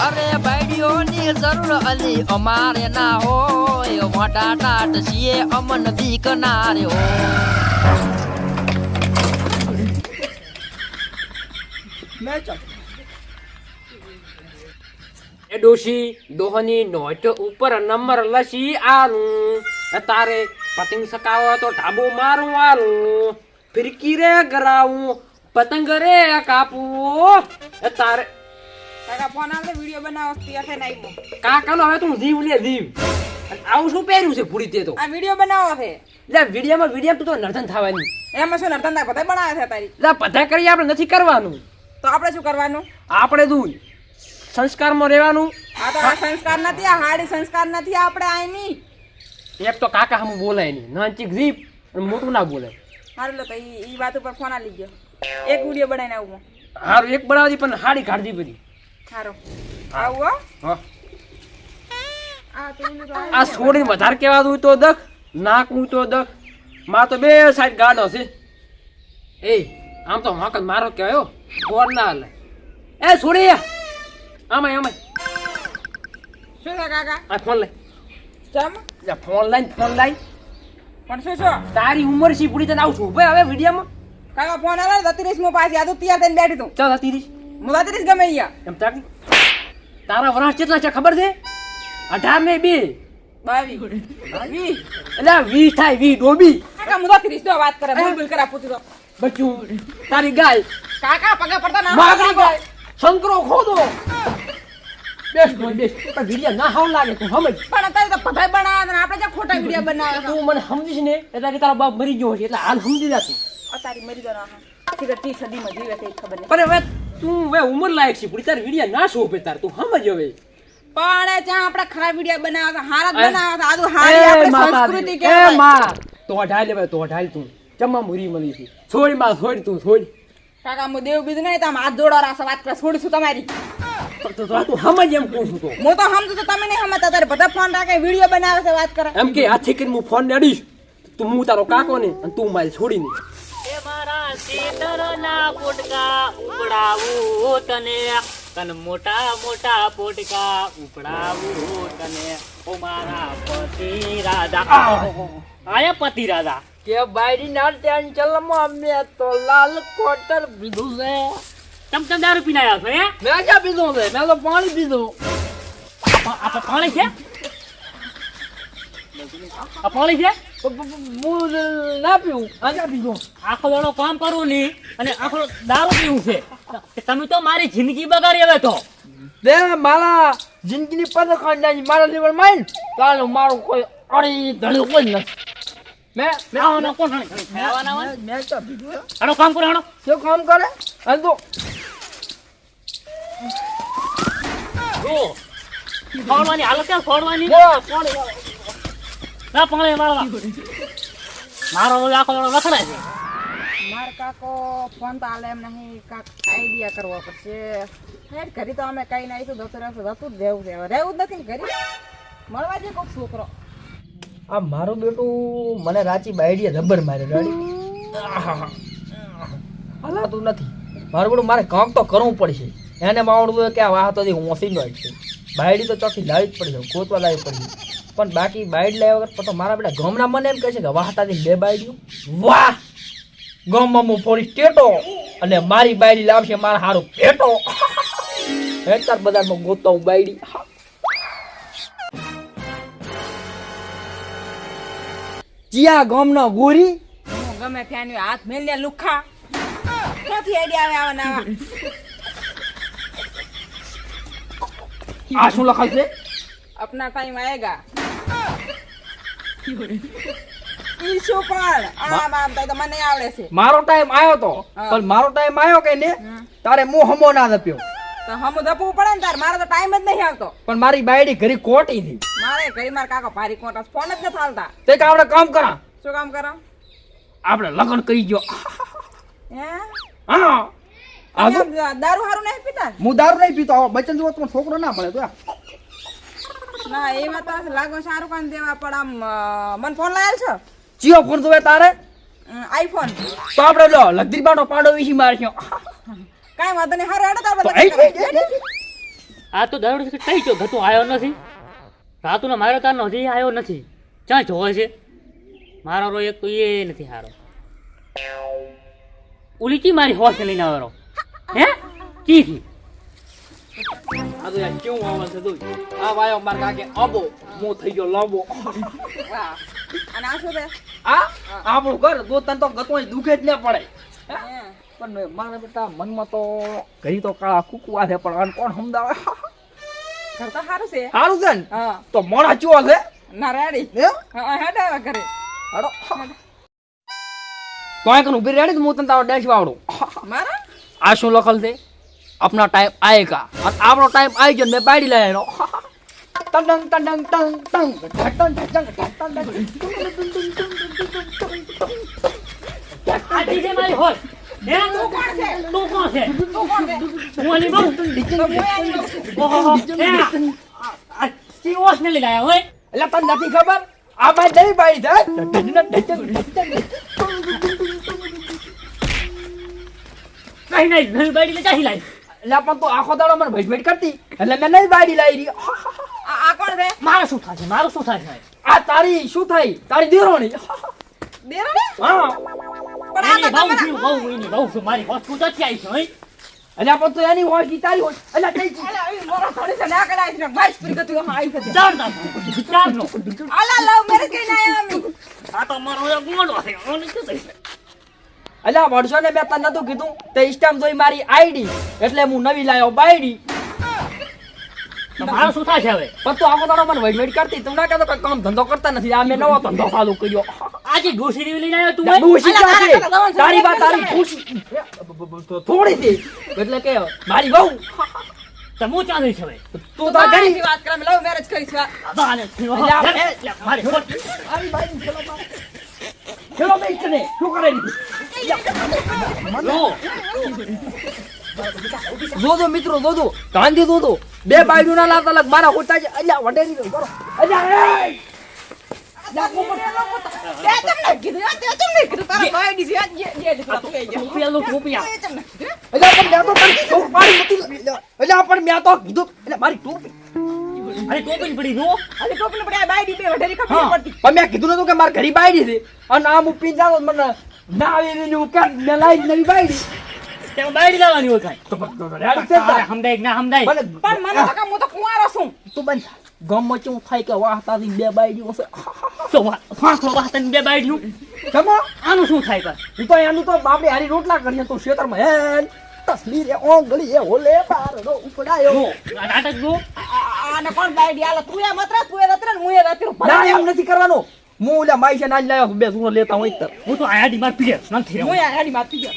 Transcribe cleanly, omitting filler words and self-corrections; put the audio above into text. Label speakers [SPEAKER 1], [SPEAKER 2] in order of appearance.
[SPEAKER 1] અરે બાઈડીઓની જરૂર અલી અમારે ના હોય મોટા ટાટ છીએ અમન બીક ના રે હો
[SPEAKER 2] એ ડોશી દોહની નોટ ઉપર નંબર લસી આલું તારે પતંગ સકાવો તો ઢાબો મારું આલું ફિરકી રે ગરાવું પતંગ રે કાપું તારે
[SPEAKER 3] કાકા ફોન આવતો વિડિયો બનાવો તિયાથે નાઈમો
[SPEAKER 2] કાકાનો હવે તું જીવ લે જીવ આવું શું પહેર્યું છે પૂરી તે તો
[SPEAKER 3] આ વિડિયો બનાવો છે
[SPEAKER 2] લે વિડીયો તું તો નર્તન થવાની
[SPEAKER 3] એમાં શું નર્તન થાય બધા બનાવે છે તારી
[SPEAKER 2] લે બધા કરી આપણે નથી કરવાનું
[SPEAKER 3] તો આપણે શું કરવાનું
[SPEAKER 2] આપણે તું સંસ્કારમાં રહેવાનું
[SPEAKER 3] આ તો આ સંસ્કાર નથી આ હાડી સંસ્કાર નથી આપણે આઈની
[SPEAKER 2] એક તો કાકા હમ બોલાય નહીં નાનચીક જીપ અને મોટું ના બોલાય
[SPEAKER 3] હારું લો તો ઈ વાત ઉપર ફોન આલી ગયો એક વિડિયો બનાવીને આવું
[SPEAKER 2] હારું એક બનાવતી પણ હાડી કાઢી બધી
[SPEAKER 3] હારો આવું
[SPEAKER 2] હા
[SPEAKER 3] આ તું તો
[SPEAKER 2] આ છોડીને વધારે કહેવાતું તો દખ નાકું તો દખ માં તો બે સાઈડ ગાડો છે એ આમ તો હક મારો કહેવાયો ગોર ના હાલે એ છોડી આમાં
[SPEAKER 3] શું છે કાકા
[SPEAKER 2] આ ફોન લઈ
[SPEAKER 3] ચમ
[SPEAKER 2] ફોન લાઈન
[SPEAKER 3] પણ શું
[SPEAKER 2] તારી ઉંમર સી પૂરી તને આવું છું ભાઈ હવે વિડીયોમાં
[SPEAKER 3] કાકા ફોન આલો 33 મો પાછી આ તો તૈયાર થઈને બેઠી તું
[SPEAKER 2] ચાલ હતી
[SPEAKER 3] હું 33 ગમે અહીંયા
[SPEAKER 2] એમ તાકી તારા વર્ષ કેટલા છે ખબર છે 18 ને 2
[SPEAKER 3] 22
[SPEAKER 2] એટલે 20 થાય 20 ડોબી
[SPEAKER 3] કાકા હું 33 તો વાત કરે બોલ કરા પૂછી તો
[SPEAKER 2] બચ્ચું તારી ગાય
[SPEAKER 3] કાકા પગે પડતા ના
[SPEAKER 2] માગણી ગાય શંકરો ખોદો બેસ પણ વિડિયો ના હાવ લાગે તું સમજ
[SPEAKER 3] પણ અત્યારે તો પધાઈ બનાવે ને આપણે જે ખોટા વિડિયો બનાવે
[SPEAKER 2] તું મને સમજીશ ને એટલે તારા બાપ મરી ગયો છે એટલે હાલ સમજી જા તું
[SPEAKER 3] અતારી મરી ગયો ઠીક 30 સદીમાં જીવે છે ખબર નહીં
[SPEAKER 2] પણ હવે તું હવે ઉંમર લાયક છે પૂરી તારી વિડિયો ના શોભે તાર તું સમજ હવે
[SPEAKER 3] પણ જ્યાં આપણે ખરાબ વિડિયો બનાવે છે હારા બનાવે છે આદુ હારી આપણે સંસ્કૃતિ કહેવાય
[SPEAKER 2] એ માં તો ઢાલ તું ચમ્મા મુરી મળી છે છોડી માં છોડ તું છોડ
[SPEAKER 3] કાકા હું દેવ બીજું નહીં તમે હાથ જોડો રાસ વાત કરે છોડીશું તમારી
[SPEAKER 2] તો તું સમજ એમ કહું છું તો
[SPEAKER 3] હું તો સમજુ તો તમે નહીં સમજતા તારે બધા ફોન રાખે વિડિયો બનાવે છે વાત કરે
[SPEAKER 2] એમ કે હાથે કરીને હું ફોન ને અડીશ તું હું તારો કાકો ને અને તું મારી છોડી ને
[SPEAKER 4] એ મારા ચેતરના પોટકા ઉપડાવું તને તન મોટા મોટા પોટકા ઉપડાવું તને ઓ મારા પતિ રાજા આયા પતિ રાજા
[SPEAKER 1] કે બાયડી ના ત્યાં ચલમાં અમે તો લાલ કોટર પીધું છે
[SPEAKER 4] તમ દારૂ પીને આવ્યા છો હે
[SPEAKER 1] મેં ક્યાં પીધું છે મેં તો પાણી પીધું
[SPEAKER 4] આ પાણી છે આ પાણી છે
[SPEAKER 1] હું ના પીવું ક્યાં પીધું
[SPEAKER 4] આખો દાડો કામ કરવું નહીં અને આખો દારૂ પીવું છે તમે તો મારી જિંદગી બગાડી હવે તો
[SPEAKER 1] બે મારા જિંદગીની પદ ખાંડની મારા લેવલ માઈન ચાલો મારું કોઈ અડી ધડું કોઈ નથી મેં
[SPEAKER 4] કોણ
[SPEAKER 1] મેં ક્યાં પીધું
[SPEAKER 4] હાડો કામ કરો હાડો
[SPEAKER 1] શું કામ કરે હાલ તો
[SPEAKER 4] ફોડવાની હાલત ક્યાં ફોડવાની ના પાણી મારવા મારો આખો દાડો લખડાય છે
[SPEAKER 3] માર કાકો ફોન તો આલે એમ નહીં કાક આઈડિયા કરવો પડશે હેડ ઘરી તો અમે કઈ નહીં તો જતું જ રહેવું છે રહેવું જ નથી ને ઘરી મળવા જે કોઈક છોકરો
[SPEAKER 1] આ મારું બેટું મને રાચી બાયડીએ રબર મારે ગાડી હલાતું નથી મારું બેટું મારે કામ તો કરવું પડશે એને માવડું કે આ વાહ તો ઓછી નો છે બાયડી તો ચોથી લાવી જ પડશે ગોતવા લાવી પડશે પણ બાકી બાયડ લાવ્યા વગર તો મારા બેટા ગામના મને એમ કહે છે કે વાહતાથી બે બાયડીઓ વાહ ગામમાં હું ફોડી ટેટો અને મારી બાયડી લાવશે મારા હારું પેટો હેડતાર બજારમાં ગોતતા હું બાયડી ચિયા ગામના ગોરી
[SPEAKER 3] હું ગમે ત્યાંની હાથ મેલને લુખા ક્યાંથી આઈડિયા આવે આવા
[SPEAKER 1] આ શું લખાય છે
[SPEAKER 3] अपना टाइम आएगा ઈ શું પણ આમ આમ તો મને આવડે છે
[SPEAKER 1] મારો ટાઈમ આવ્યો તો પણ મારો ટાઈમ આવ્યો કે ને તારે મો હમો ના દપ્યો
[SPEAKER 3] તો હમ દપવું પડે ને તાર મારો તો ટાઈમ જ નહીં આવતો
[SPEAKER 1] પણ મારી બાયડી ઘરી કોટી થી
[SPEAKER 3] મારે ઘરી માર કાકો ભારી કોટા ફોન જ નથી હાલતા
[SPEAKER 1] તે કે આપણે કામ કરા
[SPEAKER 3] શું કામ કરો
[SPEAKER 1] આપણે લગ્ન કરી ગયો
[SPEAKER 3] હે
[SPEAKER 1] હા
[SPEAKER 3] તમે દારૂ હારું નહીં પીતા
[SPEAKER 1] હું દારૂ નહીં પીતો બચન જો તો છોકરો ના પડે તો
[SPEAKER 3] ના એમાં તો લાગો સારું કામ દેવા પણ આમ મને ફોન લાયેલ છો
[SPEAKER 1] ચિયો ફોન જોવે તારે
[SPEAKER 3] આઈફોન
[SPEAKER 1] તો આપણે લો લગદીર બાનો પાંડો વિશી મારશું
[SPEAKER 3] કાઈ વાંધો નહીં હારું હેડો તો
[SPEAKER 1] તો
[SPEAKER 3] આપણે
[SPEAKER 4] આ તો દારૂ કઈ જો ગતું આવ્યો નથી. રાતુનો માર્યો તારનો હજી આવ્યો નથી. ક્યાં જોવે છે મારો રો એક તો એ નથી હારો. ઓલી ચી મારી હોશ લઈને આવ્યો હે ચી
[SPEAKER 1] આ તો યાર કેવું આવે છે તું આ વાયો માર કાકે અબો મો થઈ ગયો લાંબો
[SPEAKER 3] વાહ. અને આ શું છે?
[SPEAKER 1] આ આપણું ઘર તો તન તો ગતોય દુખે જ ન પડે
[SPEAKER 3] હે.
[SPEAKER 1] પણ મારા બેટા મનમાં તો ઘરી તો કાળા કુકવા છે પણ આને કોણ સમજાવે
[SPEAKER 3] ઘર તો સારું છે.
[SPEAKER 1] સારું છે ને
[SPEAKER 3] હા.
[SPEAKER 1] તો મોડા ચુઓ છે
[SPEAKER 3] ના રેડી.
[SPEAKER 1] હે
[SPEAKER 3] હા હેડ આવે ઘરે.
[SPEAKER 1] હાડો તો આ કન ઉભી રેડી તો હું તને તારો ડેશ વાવડું
[SPEAKER 3] મારા?
[SPEAKER 1] આ શું લખલ છે अपना टाइम आएगा और आपनो टाइम आई गयो मैं बाड़ी लाया रो टंग टंग टंग टंग टंग टंग टंग
[SPEAKER 4] આ ચી છે મારી હોશ હે
[SPEAKER 3] તું કોણ છે?
[SPEAKER 4] તું કોણ છે
[SPEAKER 3] તું કોણ છે?
[SPEAKER 4] હું આની બહુ
[SPEAKER 3] તો હું આની બહુ.
[SPEAKER 4] ઓહો હે આ ચી હોશ ને લઈ આવ્યા હોય
[SPEAKER 1] એટલે તને નથી ખબર આ બાઈ નહીં બાડી થાય
[SPEAKER 4] કઈ નહીં નવી બાડી લે ચાહી લાઈ
[SPEAKER 1] એટલે પણ તો આખો દાડો મને ભેટ કરતી એટલે મેં નહીં બાડી લાવી રહી
[SPEAKER 3] આ કોણ છે?
[SPEAKER 4] મારું શું થાય છે મારું શું થાય છે
[SPEAKER 1] આ તારી શું થાય તારી દેરોણી
[SPEAKER 3] દેરાણી?
[SPEAKER 1] હા
[SPEAKER 3] પણ આ તો
[SPEAKER 4] બહુ
[SPEAKER 3] તમારા-
[SPEAKER 4] છું બહુ એની બહુ છું મારી હોશ તું ક્યાંથી આવી છે હોય
[SPEAKER 1] એટલે પણ તો એની હોય કે તારી હોય એટલે કઈ છે
[SPEAKER 3] અલા, એ મોરો થોડી છે, ના કરાય છે. બાઈસ પૂરી ગતું એમાં આવી છે.
[SPEAKER 4] ચારનો
[SPEAKER 3] અલા, love marriage કરીને આયા અમે.
[SPEAKER 4] આ તો મારો એક મોઢો છે ઓને શું થાય છે
[SPEAKER 1] એટલે વર્ષો ને મેં તને નતું કીધું તે ઇન્સ્ટામ જોઈ મારી આઈડી એટલે હું નવી લાવ્યો બાયડી
[SPEAKER 4] તો મારું શું થાય છે હવે
[SPEAKER 1] પણ તું આખો દાડો મને વૈટ કરતી તું ના કહેતો કઈ કામ ધંધો કરતા નથી આ મેં નવો ધંધો ચાલુ કર્યો
[SPEAKER 4] આજે ડોસી ની લઈને આવ્યો તું હોય?
[SPEAKER 1] ડૂસી
[SPEAKER 3] અલા,
[SPEAKER 1] ક્યાં છે?
[SPEAKER 3] તારા કરતા
[SPEAKER 1] તારી વાત
[SPEAKER 3] દવાનું
[SPEAKER 1] તારી ખુશી થોડી હતી એટલે કે મારી બહુ
[SPEAKER 4] તો હું ક્યાં જઈશ હવે
[SPEAKER 1] તું તો ઘણી
[SPEAKER 3] બાઈની વાત કરે, અમે love marriage કરીશું. આ.
[SPEAKER 4] બાને મારી હોશ
[SPEAKER 1] મારી બાઈ ચલો બે ઇચ્છને શું કરે
[SPEAKER 4] લો
[SPEAKER 1] જોજો મિત્રો જોજો ગાંધી જોજો બે બાયડું ના લાતા લગ મારા હોતા છે અલ્યા વડેરી કરો અલ્યા એ!
[SPEAKER 3] બે તમને કીધું, આ તે તમને કીધું, તારા બાઈની છે, આ જે જે પેલા તું એ જે.
[SPEAKER 4] રૂપિયા રૂપિયા
[SPEAKER 3] એ તમને કીધું.
[SPEAKER 1] અલ્યા પણ મેં તો તારી ટોપ પાડી નથી અલ્યા પણ મેં તો કીધું એટલે મારી ટોપી
[SPEAKER 4] અરે ટોપી પડી જો
[SPEAKER 3] અલી ટોપલી પડી, આ બાઈની બે વઢેરી ખબર
[SPEAKER 1] હા
[SPEAKER 3] પડતી.
[SPEAKER 1] પણ મેં કીધું નતું કે મારી ઘરી બાયડી છે અને આમ હું પીન જાતો મને ના આવી ને હું કે મેં લાઈ નવી બાયડી
[SPEAKER 4] તે બાયડી લાવવાની હોય કાંઈ
[SPEAKER 1] તો રેડી છે
[SPEAKER 4] તારે સમજાય કે ના સમજાય
[SPEAKER 1] ભલે
[SPEAKER 3] પણ મને તો કાં હું તો કુંવારો છું.
[SPEAKER 1] તું બંધ ગમમાં કેવું થાય કે વાહ તારી બે બાયડીઓ છે
[SPEAKER 4] શું વાત ફાંસલો વાતન બે બાયડીનું
[SPEAKER 1] જમો
[SPEAKER 4] આનું શું થાય પણ
[SPEAKER 1] હું તો એનું તો બાપડે હારી રોટલા કરીએ તો ખેતરમાં હેન તસવીર એ ઓંગળી એ ઓલે બાર નો ઉપડાયો
[SPEAKER 4] જો આ નાટક જો
[SPEAKER 3] આને કોણ બાઈડી આલે? તું એ મત રહે, તું એ નથી રહે ને હું એ નથી રહું.
[SPEAKER 1] ના એમ નથી કરવાનું હું ઓલા માઈ છે ના લાયો બે સુનો લેતા હોય તર
[SPEAKER 4] હું તો આયાડી માર પીડે નથી
[SPEAKER 3] હું
[SPEAKER 4] રહ્યો
[SPEAKER 3] એ હાડી માં પી ગયો.